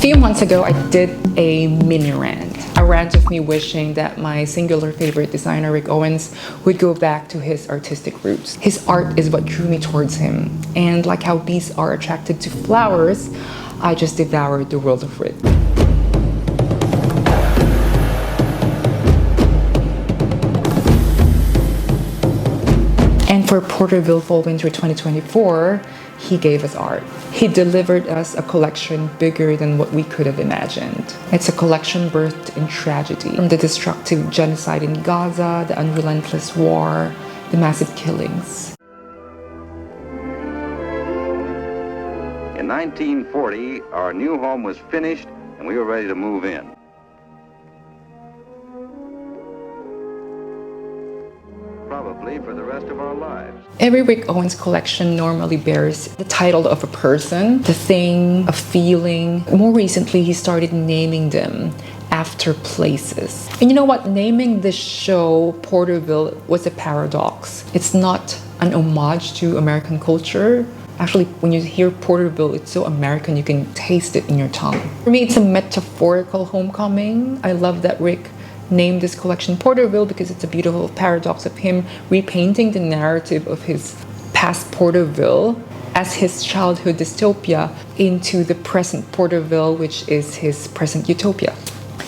few months ago, I did a mini rant. A rant of me wishing that my singular favorite designer, Rick Owens, would go back to his artistic roots. His art is what drew me towards him. And like how bees are attracted to flowers, I just devoured the world of Rick. And for Porterville Fall Winter 2024, he gave us art. He delivered us a collection bigger than what we could have imagined. It's a collection birthed in tragedy, from the destructive genocide in Gaza, the unrelentless war, the massive killings. In 1940, our new home was finished and we were ready to move in. Probably for the rest of our lives. Every Rick Owens collection normally bears the title of a person, the thing, a feeling. More recently, he started naming them after places. And you know what? Naming this show Porterville was a paradox. It's not an homage to American culture. Actually, when you hear Porterville, it's so American, you can taste it in your tongue. For me, it's a metaphorical homecoming. I love that Rick named this collection Porterville because it's a beautiful paradox of him repainting the narrative of his past Porterville as his childhood dystopia into the present Porterville, which is his present Utopia.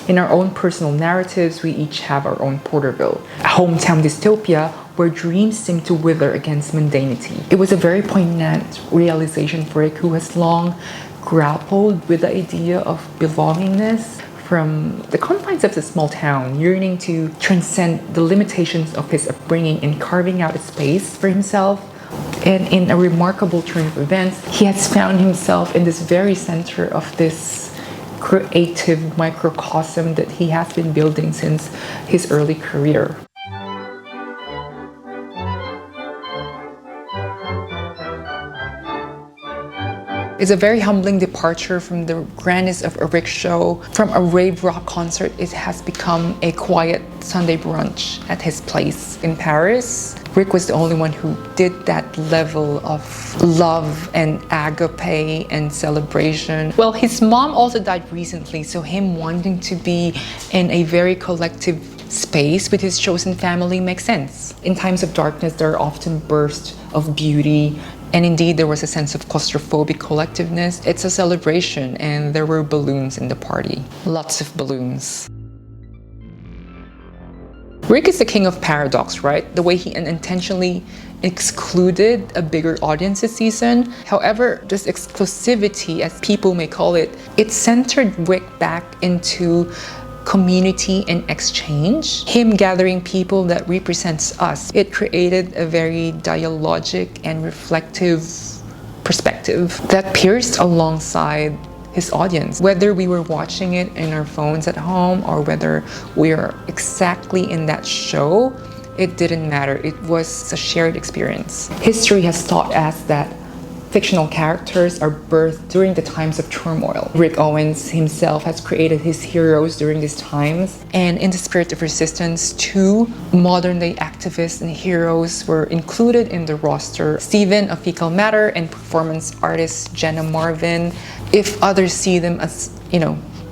In our own personal narratives, we each have our own Porterville, a hometown dystopia where dreams seem to wither against mundanity. It was a very poignant realization for Rick, who has long grappled with the idea of belongingness from the confines of the small town, yearning to transcend the limitations of his upbringing and carving out a space for himself. And in a remarkable turn of events, he has found himself in this very center of this creative microcosm that he has been building since his early career. It's a very humbling departure from the grandness of a Rick show. From a rave rock concert, it has become a quiet Sunday brunch at his place in Paris. Rick was the only one who did that level of love and agape and celebration. Well, his mom also died recently, so him wanting to be in a very collective space with his chosen family makes sense. In times of darkness, there are often bursts of beauty. And indeed, there was a sense of claustrophobic collectiveness. It's a celebration, and there were balloons in the party. Lots of balloons. Rick is the king of paradox, right? The way he unintentionally excluded a bigger audience this season. However, this exclusivity, as people may call it, it centered Rick back into community and exchange, him gathering people that represents us. It created a very dialogic and reflective perspective that pierced alongside his audience. Whether we were watching it in our phones at home or whether we are exactly in that show, it didn't matter. It was a shared experience. History has taught us that fictional characters are birthed during the times of turmoil. Rick Owens himself has created his heroes during these times. And in the spirit of resistance, 2 modern-day activists and heroes were included in the roster. Steven of Fecal Matter and performance artist Jenna Marvin. If others see them as,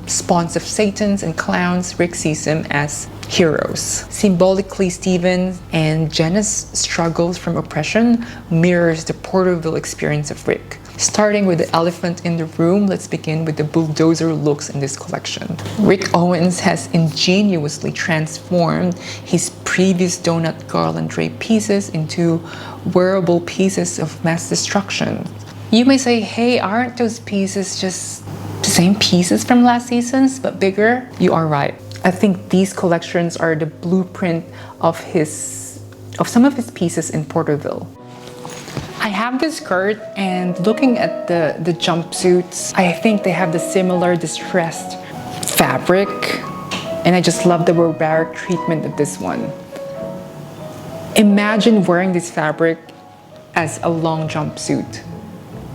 spawns of satans and clowns, Rick sees them as heroes. Symbolically, Steven and Jenna's struggles from oppression mirrors the Porterville experience of Rick. Starting with the elephant in the room, let's begin with the bulldozer looks in this collection. Rick Owens has ingeniously transformed his previous donut garland drape pieces into wearable pieces of mass destruction. You may say, hey, aren't those pieces just the same pieces from last season's, but bigger? You are right. I think these collections are the blueprint of some of his pieces in Porterville. I have this skirt, and looking at the jumpsuits, I think they have the similar distressed fabric, and I just love the barbaric treatment of this one. Imagine wearing this fabric as a long jumpsuit.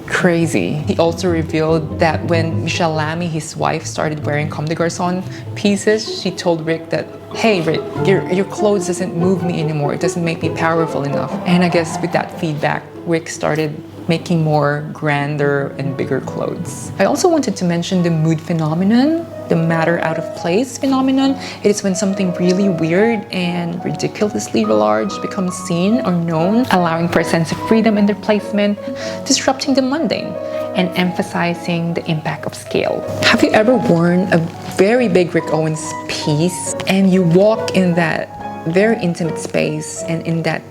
Crazy. He also revealed that when Michelle Lamy, his wife, started wearing Comme des Garçons pieces, she told Rick that, hey Rick, your clothes doesn't move me anymore. It doesn't make me powerful enough. And I guess with that feedback, Rick started making more grander and bigger clothes. I also wanted to mention the mood phenomenon, the matter out of place phenomenon. It is when something really weird and ridiculously large becomes seen or known, allowing for a sense of freedom in their placement, disrupting the mundane, and emphasizing the impact of scale. Have you ever worn a very big Rick Owens piece and you walk in that very intimate space, and in that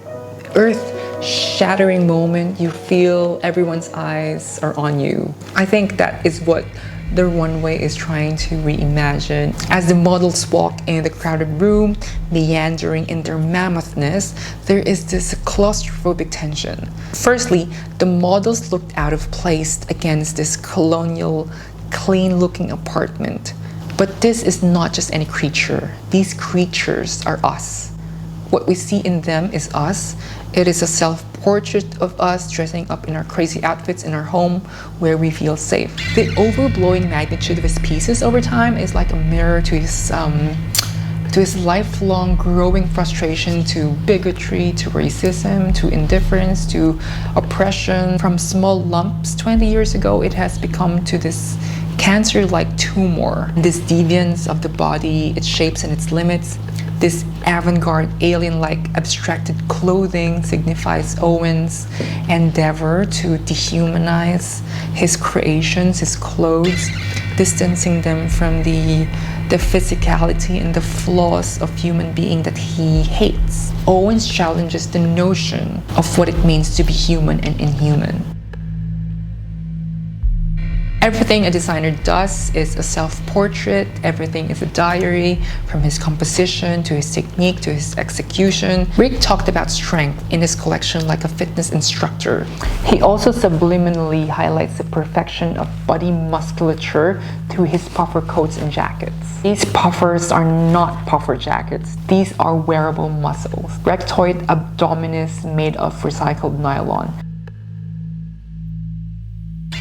earth-shattering moment, you feel everyone's eyes are on you? I think that is what the runway is trying to reimagine. As the models walk in the crowded room, meandering in their mammothness, there is this claustrophobic tension. Firstly, the models looked out of place against this colonial, clean-looking apartment. But this is not just any creature. These creatures are us. What we see in them is us. It is a self-portrait of us dressing up in our crazy outfits in our home where we feel safe. The overblowing magnitude of his pieces over time is like a mirror to his lifelong growing frustration to bigotry, to racism, to indifference, to oppression. From small lumps 20 years ago, it has become to this cancer-like tumor, this deviance of the body, its shapes and its limits. This avant-garde, alien-like abstracted clothing signifies Owens' endeavor to dehumanize his creations, his clothes, distancing them from the physicality and the flaws of human being that he hates. Owens challenges the notion of what it means to be human and inhuman. Everything a designer does is a self-portrait. Everything is a diary, from his composition to his technique to his execution. Rick talked about strength in his collection like a fitness instructor. He also subliminally highlights the perfection of body musculature through his puffer coats and jackets. These puffers are not puffer jackets. These are wearable muscles. Rectoid abdominis made of recycled nylon.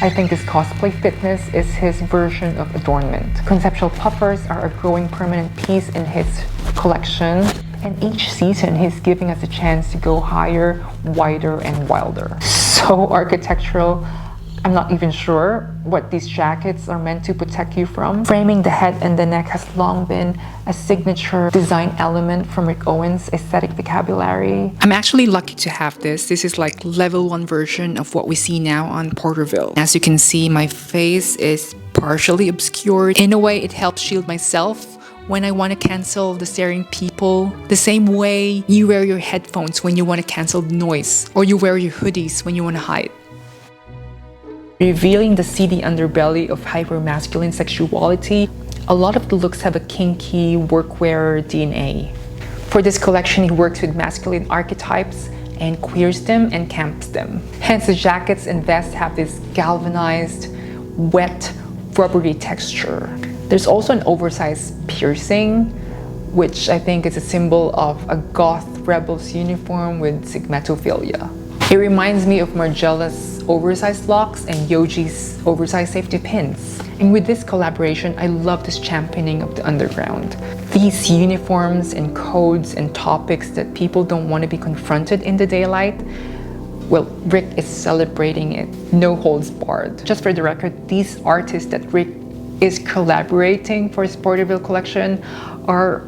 I think this cosplay fitness is his version of adornment. Conceptual puffers are a growing permanent piece in his collection, and each season he's giving us a chance to go higher, wider, and wilder. So architectural, I'm not even sure what these jackets are meant to protect you from. Framing the head and the neck has long been a signature design element from Rick Owens' aesthetic vocabulary. I'm actually lucky to have this. This is like level 1 version of what we see now on Porterville. As you can see, my face is partially obscured. In a way, it helps shield myself when I want to cancel the staring people. The same way you wear your headphones when you want to cancel the noise, or you wear your hoodies when you want to hide. Revealing the seedy underbelly of hyper-masculine sexuality, a lot of the looks have a kinky workwear DNA. For this collection, he works with masculine archetypes and queers them and camps them. Hence, the jackets and vests have this galvanized, wet, rubbery texture. There's also an oversized piercing, which I think is a symbol of a goth rebel's uniform with sigmatophilia. It reminds me of Margella's oversized locks and Yoji's oversized safety pins. And with this collaboration, I love this championing of the underground. These uniforms and codes and topics that people don't want to be confronted in the daylight, well, Rick is celebrating it, no holds barred. Just for the record, these artists that Rick is collaborating for his Porterville collection are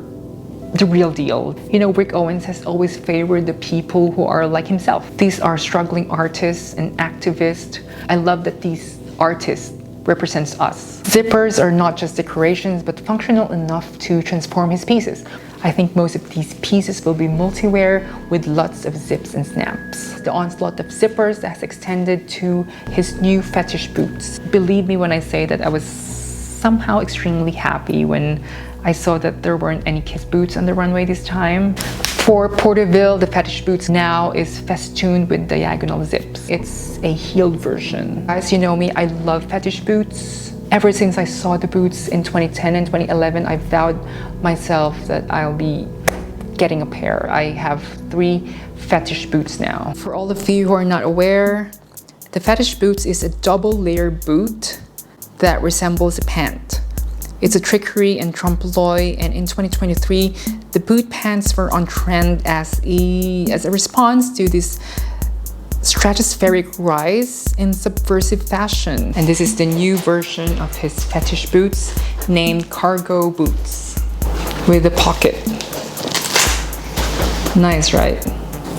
the real deal. You know, Rick Owens has always favored the people who are like himself. These are struggling artists and activists. I love that these artists represents us. Zippers are not just decorations, but functional enough to transform his pieces. I think most of these pieces will be multi-wear with lots of zips and snaps. The onslaught of zippers has extended to his new fetish boots. Believe me when I say that I was somehow extremely happy when I saw that there weren't any kiss boots on the runway this time. For Porterville, the fetish boots now is festooned with diagonal zips. It's a heeled version. As you know me, I love fetish boots. Ever since I saw the boots in 2010 and 2011, I vowed myself that I'll be getting a pair. I have 3 fetish boots now. For all of you who are not aware, the fetish boots is a double layer boot that resembles a pant. It's a trickery and trompe l'oeil, and in 2023, the boot pants were on trend as a response to this stratospheric rise in subversive fashion. And this is the new version of his fetish boots named cargo boots with a pocket. Nice, right?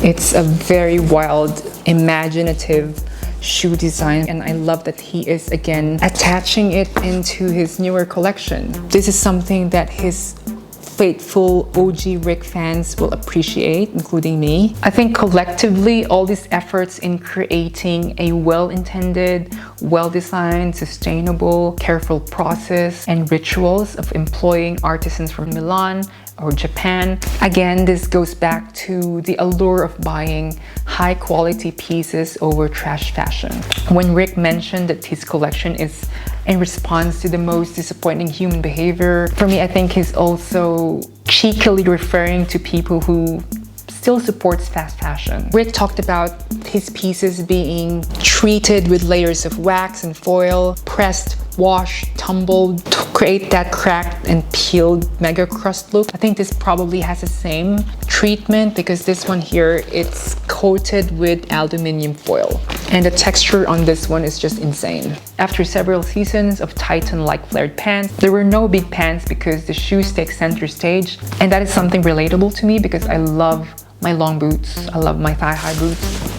It's a very wild, imaginative shoe design, and I love that he is again attaching it into his newer collection. This is something that his faithful OG Rick fans will appreciate, including me. I think collectively all these efforts in creating a well-intended, well-designed, sustainable, careful process and rituals of employing artisans from Milan or Japan. Again, this goes back to the allure of buying high quality pieces over trash fashion. When Rick mentioned that his collection is in response to the most disappointing human behavior, for me, I think he's also cheekily referring to people who still supports fast fashion. Rick talked about his pieces being treated with layers of wax and foil, pressed, washed, tumbled to create that cracked and peeled mega crust look. I think this probably has the same treatment because this one here, it's coated with aluminium foil. And the texture on this one is just insane. After several seasons of Titan-like flared pants, there were no big pants because the shoes take center stage. And that is something relatable to me because I love my long boots. I love my thigh-high boots.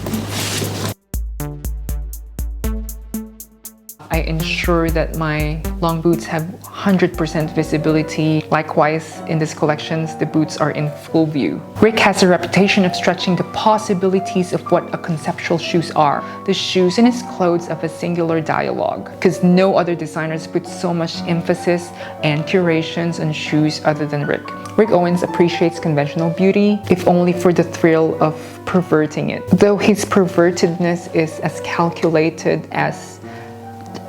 I ensure that my long boots have 100% visibility. Likewise, in these collections, the boots are in full view. Rick has a reputation of stretching the possibilities of what a conceptual shoes are. The shoes in his clothes have a singular dialogue, because no other designers put so much emphasis and curations on shoes other than Rick. Rick Owens appreciates conventional beauty, if only for the thrill of perverting it. Though his pervertedness is as calculated as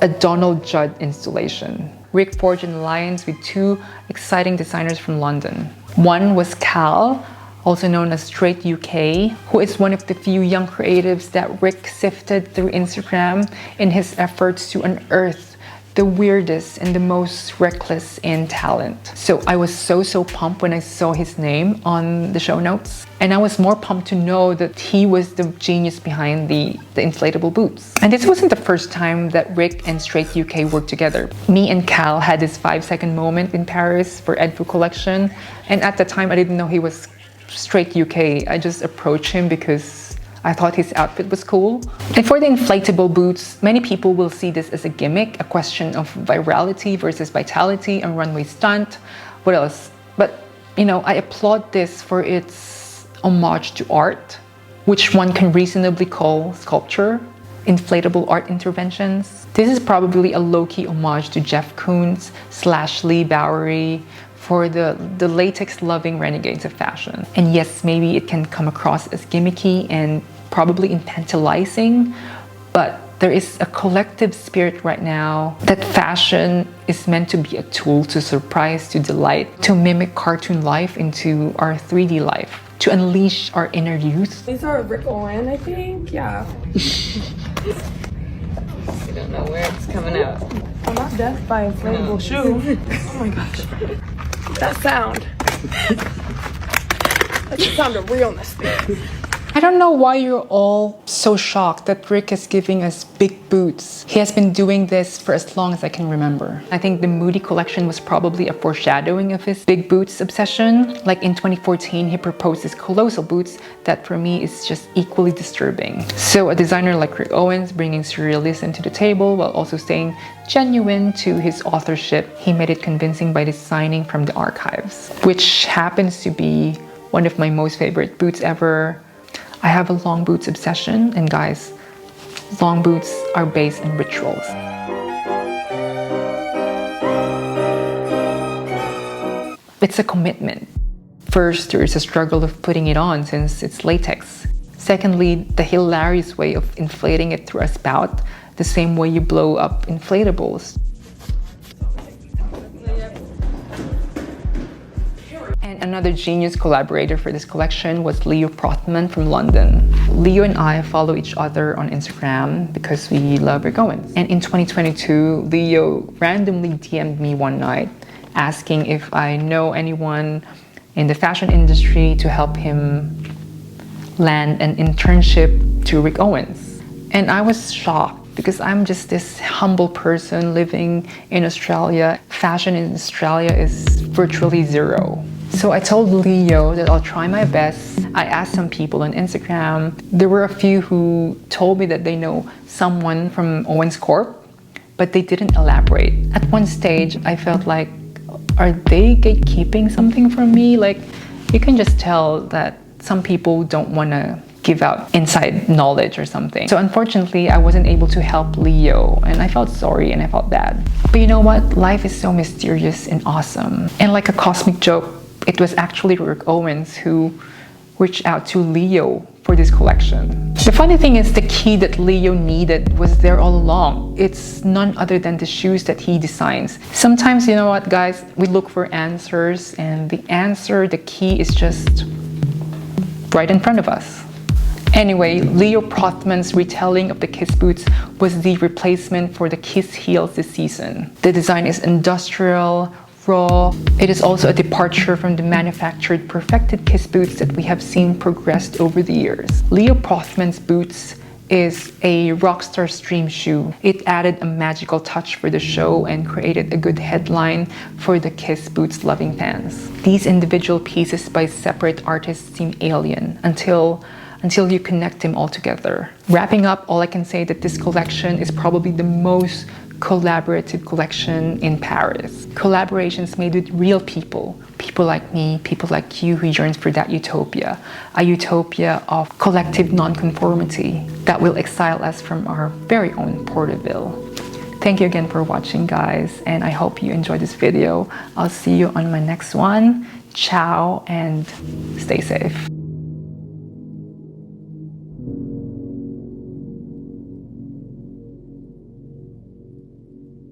a Donald Judd installation. Rick forged an alliance with two exciting designers from London. One was Cal, also known as Straight UK, who is one of the few young creatives that Rick sifted through Instagram in his efforts to unearth the weirdest and the most reckless in talent. So I was so pumped when I saw his name on the show notes. And I was more pumped to know that he was the genius behind the inflatable boots. And this wasn't the first time that Rick and Straight UK worked together. Me and Cal had this 5-second moment in Paris for FW Collection. And at the time, I didn't know he was Straight UK. I just approached him because I thought his outfit was cool. And for the inflatable boots, many people will see this as a gimmick, a question of virality versus vitality, a runway stunt. What else? But, you know, I applaud this for its homage to art, which one can reasonably call sculpture, inflatable art interventions. This is probably a low-key homage to Jeff Koons / Lee Bowery, for the latex-loving renegades of fashion. And yes, maybe it can come across as gimmicky and probably infantilizing, but there is a collective spirit right now that fashion is meant to be a tool to surprise, to delight, to mimic cartoon life into our 3D life, to unleash our inner youth. These are Rick Owens, I think, yeah. I don't know where it's coming out. I'm not deaf by inflatable shoe. Oh my gosh. That sound. That's the sound of realness thing. I don't know why you're all so shocked that Rick is giving us big boots. He has been doing this for as long as I can remember. I think the Moody collection was probably a foreshadowing of his big boots obsession. Like in 2014, he proposed his colossal boots that for me is just equally disturbing. So a designer like Rick Owens bringing surrealism to the table while also staying genuine to his authorship, he made it convincing by designing from the archives, which happens to be one of my most favorite boots ever. I have a long boots obsession, and guys, long boots are based in rituals. It's a commitment. First, there is a struggle of putting it on since it's latex. Secondly, the hilarious way of inflating it through a spout, the same way you blow up inflatables. And another genius collaborator for this collection was Leo Prothman from London. Leo and I follow each other on Instagram because we love Rick Owens. And in 2022, Leo randomly DM'd me one night asking if I know anyone in the fashion industry to help him land an internship to Rick Owens. And I was shocked because I'm just this humble person living in Australia. Fashion in Australia is virtually zero. So I told Leo that I'll try my best. I asked some people on Instagram. There were a few who told me that they know someone from Owens Corp, but they didn't elaborate. At one stage, I felt like, are they gatekeeping something from me? Like, you can just tell that some people don't want to give out inside knowledge or something. So unfortunately, I wasn't able to help Leo, and I felt sorry and I felt bad. But you know what? Life is so mysterious and awesome. And like a cosmic joke, it was actually Rick Owens who reached out to Leo for this collection. The funny thing is the key that Leo needed was there all along. It's none other than the shoes that he designs. Sometimes, you know what, guys, we look for answers, and the answer, the key is just right in front of us. Anyway, Leo Prothman's retelling of the Kiss boots was the replacement for the Kiss heels this season. The design is industrial, raw. It is also a departure from the manufactured perfected Kiss boots that we have seen progressed over the years. Leo Prothman's boots is a rockstar stream shoe. It added a magical touch for the show and created a good headline for the Kiss boots loving fans. These individual pieces by separate artists seem alien until you connect them all together. Wrapping up, all I can say that this collection is probably the most collaborative collection in Paris. Collaborations made with real people. People like me, people like you who yearns for that utopia. A utopia of collective nonconformity that will exile us from our very own Porterville. Thank you again for watching, guys, and I hope you enjoyed this video. I'll see you on my next one. Ciao and stay safe.